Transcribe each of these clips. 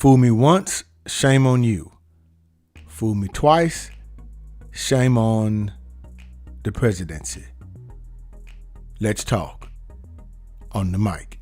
Fool me once, shame on you. Fool me twice, shame on the presidency. Let's talk on the mic.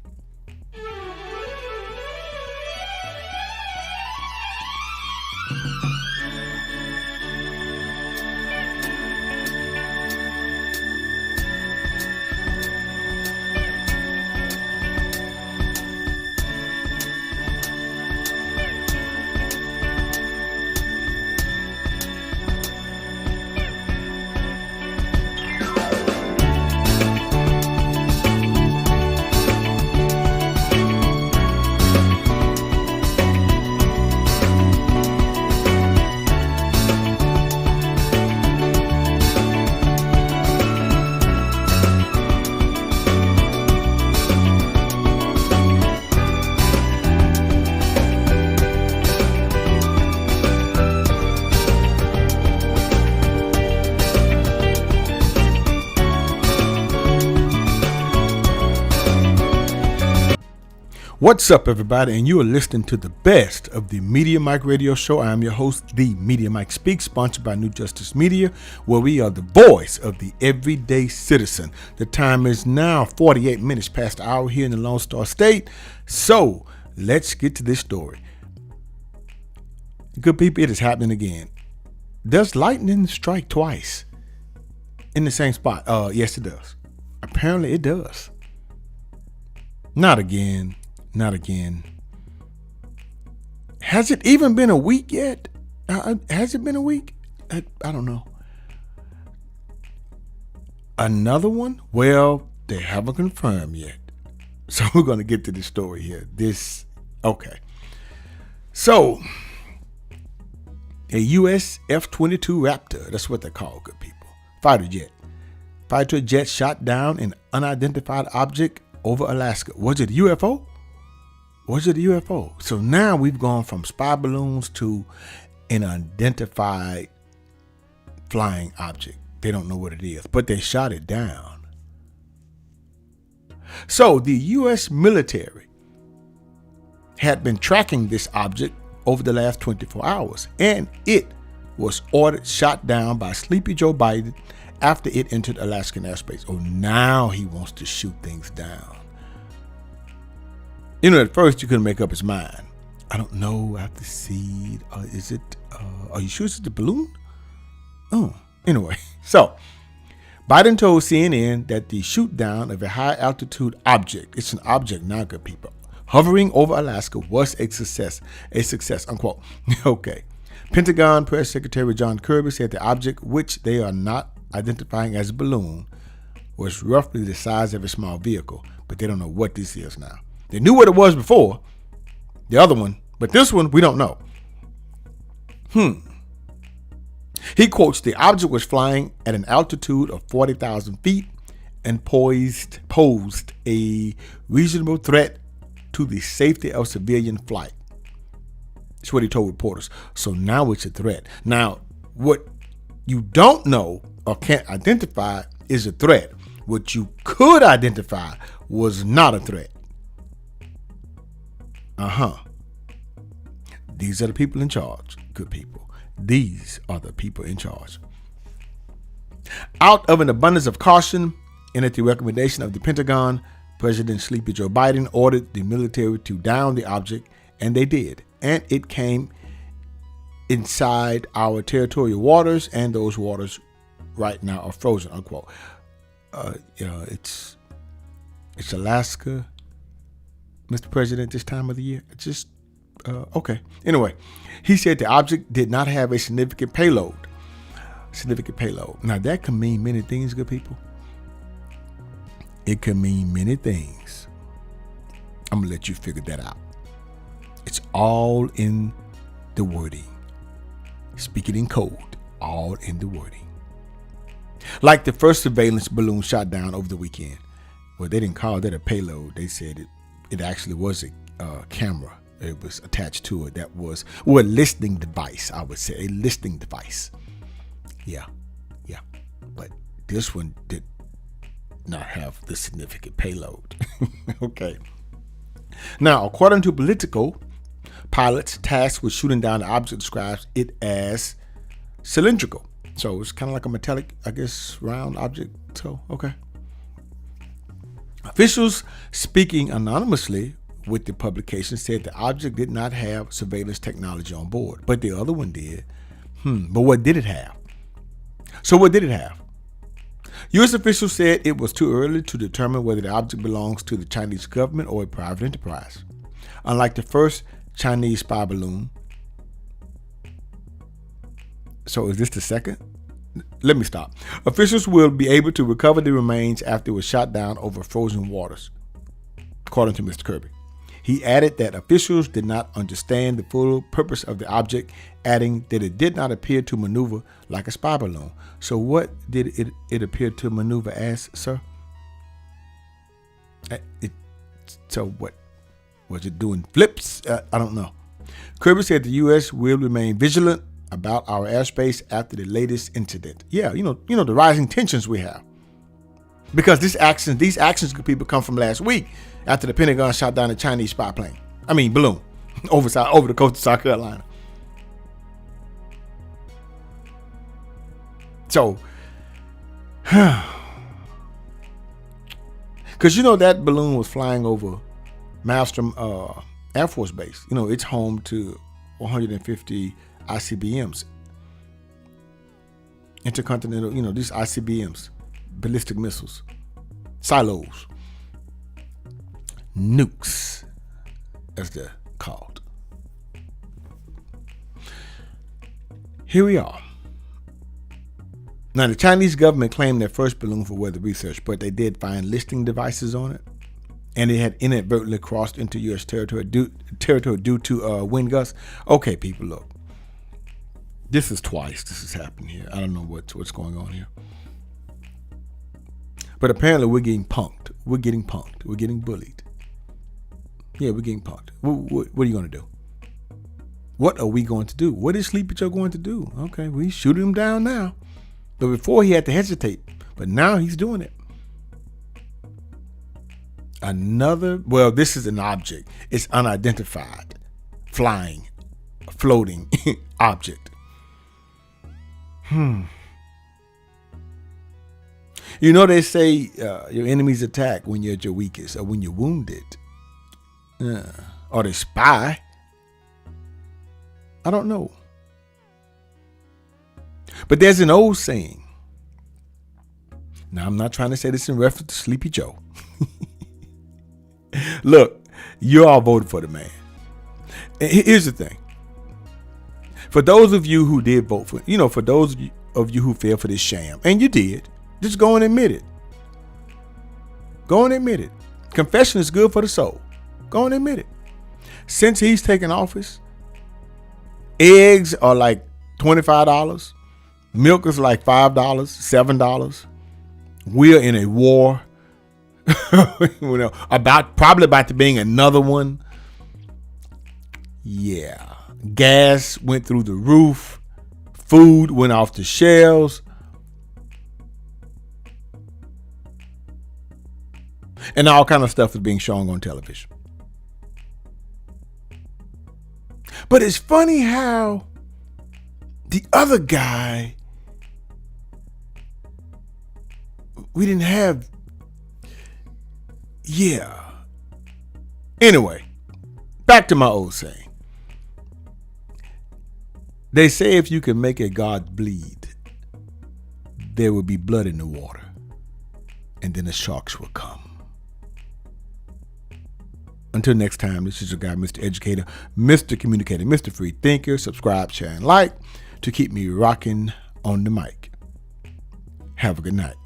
What's up, everybody, and you are listening to the best of the Media Mike Radio Show. I am your host, the Media Mike Speaks, sponsored by New Justice Media, where we are the voice of the everyday citizen. The time is now 48 minutes past the hour here in the Lone Star State, so let's get to this story. Good people, it is happening again. Does lightning strike twice in the same spot? Yes, it does. Apparently, it does. Not again. Not again. Has it even been a week yet? Has it been a week? I don't know. Another one? Well, they haven't confirmed yet. So we're going to get to this story here. Okay. So, a U.S. F-22 Raptor, that's what they're called, good people. Fighter jet shot down an unidentified object over Alaska. Was it a UFO? So now we've gone from spy balloons to an unidentified flying object. They don't know what it is, but they shot it down. So the U.S. military had been tracking this object over the last 24 hours, and it was ordered shot down by Sleepy Joe Biden after it entered Alaskan airspace. Oh, now he wants to shoot things down. You know, at first you couldn't make up his mind. I don't know. I have to see. Is it? Are you sure it's the balloon? Oh, anyway. So, Biden told CNN that the shoot down of a high altitude object, it's an object now, good people, hovering over Alaska was a success, unquote. Okay. Pentagon Press Secretary John Kirby said the object, which they are not identifying as a balloon, was roughly the size of a small vehicle, but they don't know what this is now. They knew what it was before, the other one, but this one, we don't know. He quotes, the object was flying at an altitude of 40,000 feet and posed a reasonable threat to the safety of civilian flight. That's what he told reporters. So now it's a threat. Now, what you don't know or can't identify is a threat. What you could identify was not a threat. These are the people in charge, good people. These are the people in charge. Out of an abundance of caution, and at the recommendation of the Pentagon, President Sleepy Joe Biden ordered the military to down the object, and they did. And it came inside our territorial waters, and those waters right now are frozen, unquote. It's Alaska, Mr. President, this time of the year. It's just, okay. Anyway, he said the object did not have a significant payload. Now, that can mean many things, good people. It can mean many things. I'm going to let you figure that out. It's all in the wording. Speak it in code, all in the wording. Like the first surveillance balloon shot down over the weekend. Well, they didn't call that a payload. They said it actually was a camera. It was attached to it. That was, a listening device, I would say. A listening device. Yeah. But this one did not have the significant payload. Okay. Now, according to Politico, Pilots tasked with shooting down the object describes it as cylindrical. So it's kind of like a metallic, I guess, round object. So, okay. Officials speaking anonymously with the publication said the object did not have surveillance technology on board, but the other one did. But what did it have? So what did it have? U.S. officials said it was too early to determine whether the object belongs to the Chinese government or a private enterprise. Unlike the first Chinese spy balloon. So is this the second? Let me stop. Officials will be able to recover the remains after it was shot down over frozen waters, according to Mr. Kirby. He added that officials did not understand the full purpose of the object, adding that it did not appear to maneuver like a spy balloon. So what did it appear to maneuver as, sir? So what? Was it doing flips? I don't know. Kirby said the U.S. will remain vigilant about our airspace after the latest incident. Yeah, you know the rising tensions we have. Because these actions could people come from last week after the Pentagon shot down a Chinese spy plane. Balloon over the coast of South Carolina. So, because that balloon was flying over Maelstrom Air Force Base. It's home to 150 ICBMs, intercontinental. These ICBMs, ballistic missiles, silos, nukes, as they're called. Here we are. Now, the Chinese government claimed their first balloon for weather research, but they did find listening devices on it, and it had inadvertently crossed into U.S. territory due to wind gusts. Okay, people, look. This is twice this has happened here. I don't know what's going on here. But apparently we're getting punked. We're getting bullied. Yeah, we're getting punked. What are you going to do? What are we going to do? What is Sleepy Joe going to do? Okay, we shooting him down now. But before he had to hesitate. But now he's doing it. This is an object. It's unidentified, flying, floating object. They say your enemies attack when you're at your weakest or when you're wounded. Or they spy. I don't know. But there's an old saying. Now, I'm not trying to say this in reference to Sleepy Joe. Look, you all voted for the man. And here's the thing. For those of you who did vote for, for those of you who fell for this sham, and you did, just go and admit it. Go and admit it. Confession is good for the soul. Go and admit it. Since he's taken office, eggs are like $25. Milk is like $5, $7. We're in a war. Probably about to being another one. Yeah. Gas went through the roof. Food went off the shelves. And all kind of stuff is being shown on television. But it's funny how the other guy, we didn't have. Yeah. Anyway, back to my old saying. They say if you can make a god bleed, there will be blood in the water, and then the sharks will come. Until next time, this is your guy, Mr. Educator, Mr. Communicator, Mr. Free Thinker. Subscribe, share, and like to keep me rocking on the mic. Have a good night.